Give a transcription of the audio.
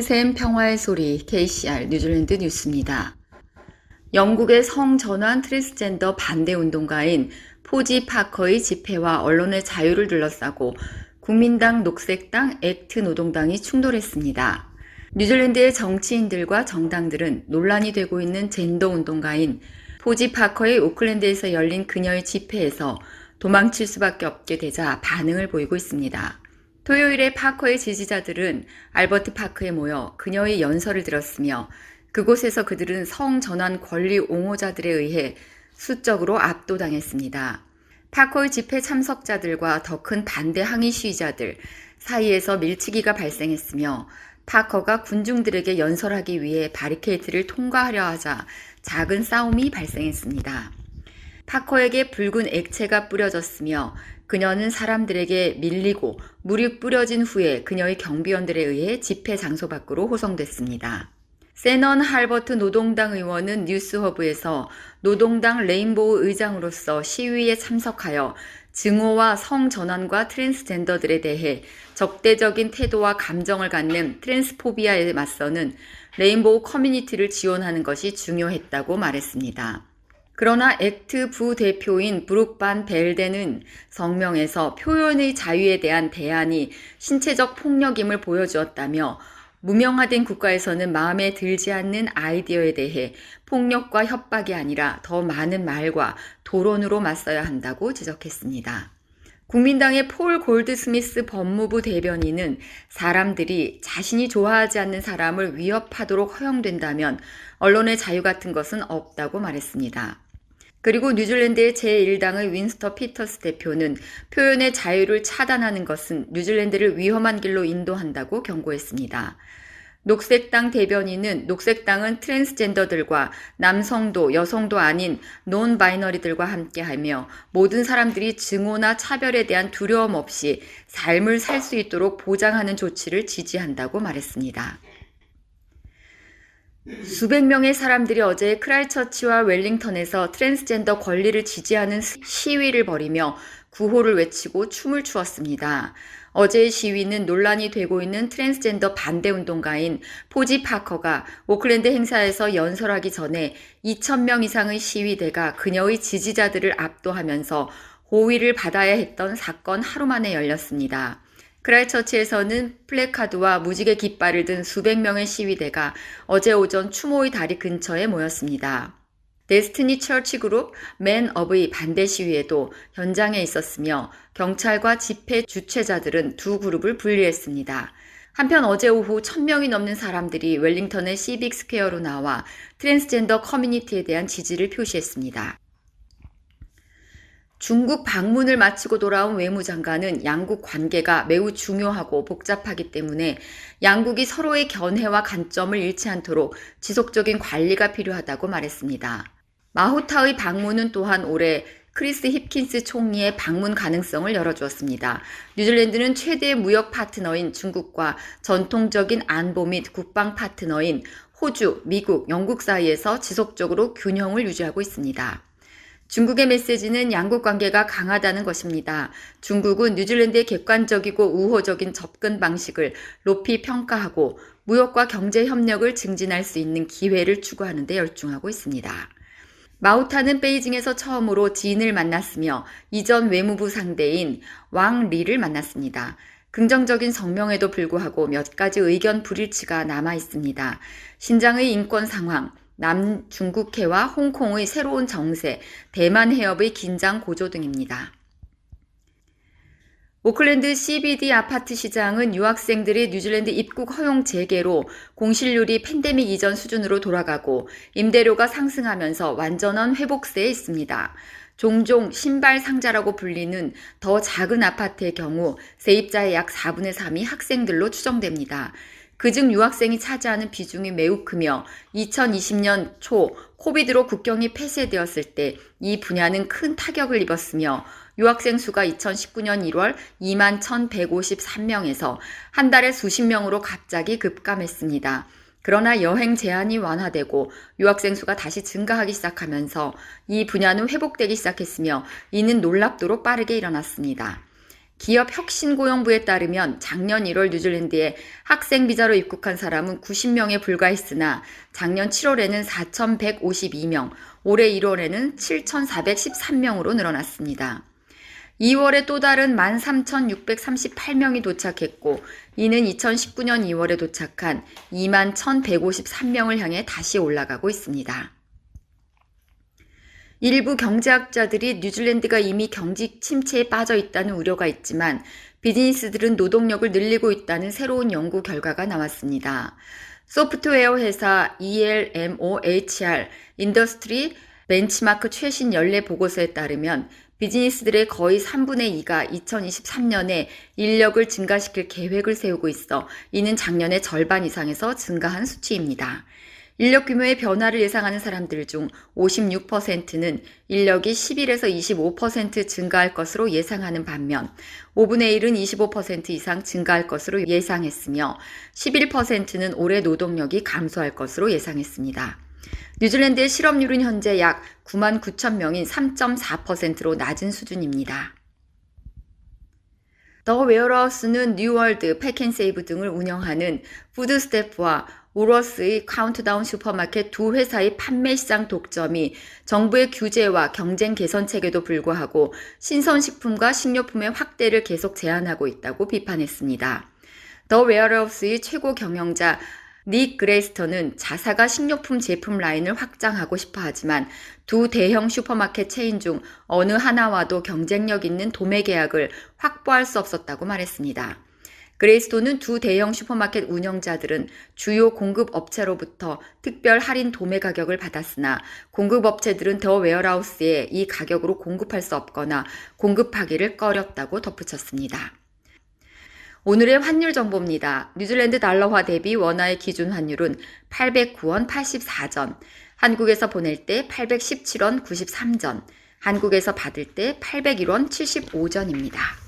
희망의 샘 평화의 소리 KCR 뉴질랜드 뉴스입니다. 영국의 성전환 트랜스젠더 반대 운동가인 포지 파커의 집회와 언론의 자유를 둘러싸고 국민당, 녹색당, 액트 노동당이 충돌했습니다. 뉴질랜드의 정치인들과 정당들은 논란이 되고 있는 젠더 운동가인 포지 파커의 오클랜드에서 열린 그녀의 집회에서 도망칠 수밖에 없게 되자 반응을 보이고 있습니다. 토요일에 파커의 지지자들은 알버트 파크에 모여 그녀의 연설을 들었으며 그곳에서 그들은 성전환 권리 옹호자들에 의해 수적으로 압도당했습니다. 파커의 집회 참석자들과 더 큰 반대 항의 시위자들 사이에서 밀치기가 발생했으며 파커가 군중들에게 연설하기 위해 바리케이트를 통과하려 하자 작은 싸움이 발생했습니다. 파커에게 붉은 액체가 뿌려졌으며 그녀는 사람들에게 밀리고 물이 뿌려진 후에 그녀의 경비원들에 의해 집회 장소 밖으로 호송됐습니다. 세넌 할버트 노동당 의원은 뉴스허브에서 노동당 레인보우 의장으로서 시위에 참석하여 증오와 성전환과 트랜스젠더들에 대해 적대적인 태도와 감정을 갖는 트랜스포비아에 맞서는 레인보우 커뮤니티를 지원하는 것이 중요했다고 말했습니다. 그러나 액트 부대표인 브룩 반 벨덴은 성명에서 표현의 자유에 대한 대안이 신체적 폭력임을 보여주었다며 무명화된 국가에서는 마음에 들지 않는 아이디어에 대해 폭력과 협박이 아니라 더 많은 말과 토론으로 맞서야 한다고 지적했습니다. 국민당의 폴 골드스미스 법무부 대변인은 사람들이 자신이 좋아하지 않는 사람을 위협하도록 허용된다면 언론의 자유 같은 것은 없다고 말했습니다. 그리고 뉴질랜드의 제1당의 윈스터 피터스 대표는 표현의 자유를 차단하는 것은 뉴질랜드를 위험한 길로 인도한다고 경고했습니다. 녹색당 대변인은 녹색당은 트랜스젠더들과 남성도 여성도 아닌 논 바이너리들과 함께하며 모든 사람들이 증오나 차별에 대한 두려움 없이 삶을 살 수 있도록 보장하는 조치를 지지한다고 말했습니다. 수백 명의 사람들이 어제 크라이처치와 웰링턴에서 트랜스젠더 권리를 지지하는 시위를 벌이며 구호를 외치고 춤을 추었습니다. 어제의 시위는 논란이 되고 있는 트랜스젠더 반대 운동가인 포지 파커가 오클랜드 행사에서 연설하기 전에 2,000명 이상의 시위대가 그녀의 지지자들을 압도하면서 호위를 받아야 했던 사건 하루 만에 열렸습니다. 크라이처치에서는 플래카드와 무지개 깃발을 든 수백 명의 시위대가 어제 오전 추모의 다리 근처에 모였습니다. 데스티니 처치 그룹 맨업의 반대 시위에도 현장에 있었으며 경찰과 집회 주최자들은 두 그룹을 분리했습니다. 한편 어제 오후 1,000명이 넘는 사람들이 웰링턴의 시빅 스퀘어로 나와 트랜스젠더 커뮤니티에 대한 지지를 표시했습니다. 중국 방문을 마치고 돌아온 외무장관은 양국 관계가 매우 중요하고 복잡하기 때문에 양국이 서로의 견해와 관점을 잃지 않도록 지속적인 관리가 필요하다고 말했습니다. 마후타의 방문은 또한 올해 크리스 힙킨스 총리의 방문 가능성을 열어주었습니다. 뉴질랜드는 최대 무역 파트너인 중국과 전통적인 안보 및 국방 파트너인 호주, 미국, 영국 사이에서 지속적으로 균형을 유지하고 있습니다. 중국의 메시지는 양국 관계가 강하다는 것입니다. 중국은 뉴질랜드의 객관적이고 우호적인 접근 방식을 높이 평가하고 무역과 경제 협력을 증진할 수 있는 기회를 추구하는 데 열중하고 있습니다. 마우타는 베이징에서 처음으로 지인을 만났으며 이전 외무부 상대인 왕 리를 만났습니다. 긍정적인 성명에도 불구하고 몇 가지 의견 불일치가 남아 있습니다. 신장의 인권 상황, 남중국해와 홍콩의 새로운 정세, 대만 해협의 긴장 고조 등입니다. 오클랜드 CBD 아파트 시장은 유학생들의 뉴질랜드 입국 허용 재개로 공실률이 팬데믹 이전 수준으로 돌아가고 임대료가 상승하면서 완전한 회복세에 있습니다. 종종 신발 상자라고 불리는 더 작은 아파트의 경우 세입자의 약 4분의 3이 학생들로 추정됩니다. 그중 유학생이 차지하는 비중이 매우 크며 2020년 초 코비드로 국경이 폐쇄되었을 때 이 분야는 큰 타격을 입었으며 유학생 수가 2019년 1월 21,153명에서 한 달에 수십 명으로 갑자기 급감했습니다. 그러나 여행 제한이 완화되고 유학생 수가 다시 증가하기 시작하면서 이 분야는 회복되기 시작했으며 이는 놀랍도록 빠르게 일어났습니다. 기업 혁신고용부에 따르면 작년 1월 뉴질랜드에 학생 비자로 입국한 사람은 90명에 불과했으나 작년 7월에는 4,152명, 올해 1월에는 7,413명으로 늘어났습니다. 2월에 또 다른 13,638명이 도착했고, 이는 2019년 2월에 도착한 21,153명을 향해 다시 올라가고 있습니다. 일부 경제학자들이 뉴질랜드가 이미 경기 침체에 빠져 있다는 우려가 있지만 비즈니스들은 노동력을 늘리고 있다는 새로운 연구 결과가 나왔습니다. 소프트웨어 회사 ELMOHR 인더스트리 벤치마크 최신 연례 보고서에 따르면 비즈니스들의 거의 3분의 2가 2023년에 인력을 증가시킬 계획을 세우고 있어 이는 작년의 절반 이상에서 증가한 수치입니다. 인력 규모의 변화를 예상하는 사람들 중 56%는 인력이 11에서 25% 증가할 것으로 예상하는 반면 5분의 1은 25% 이상 증가할 것으로 예상했으며 11%는 올해 노동력이 감소할 것으로 예상했습니다. 뉴질랜드의 실업률은 현재 약 9만 9천 명인 3.4%로 낮은 수준입니다. 더 웨어하우스는 뉴월드, 팩앤세이브 등을 운영하는 푸드스태프와 우러스의 카운트다운 슈퍼마켓 두 회사의 판매 시장 독점이 정부의 규제와 경쟁 개선 체계도 불구하고 신선식품과 식료품의 확대를 계속 제한하고 있다고 비판했습니다. 더 웨어하우스의 최고 경영자 닉 그레이스턴은 자사가 식료품 제품 라인을 확장하고 싶어 하지만 두 대형 슈퍼마켓 체인 중 어느 하나와도 경쟁력 있는 도매 계약을 확보할 수 없었다고 말했습니다. 그레이스톤은 두 대형 슈퍼마켓 운영자들은 주요 공급업체로부터 특별 할인 도매 가격을 받았으나 공급업체들은 더 웨어하우스에 이 가격으로 공급할 수 없거나 공급하기를 꺼렸다고 덧붙였습니다. 오늘의 환율 정보입니다. 뉴질랜드 달러화 대비 원화의 기준 환율은 809원 84전, 한국에서 보낼 때 817원 93전, 한국에서 받을 때 801원 75전입니다.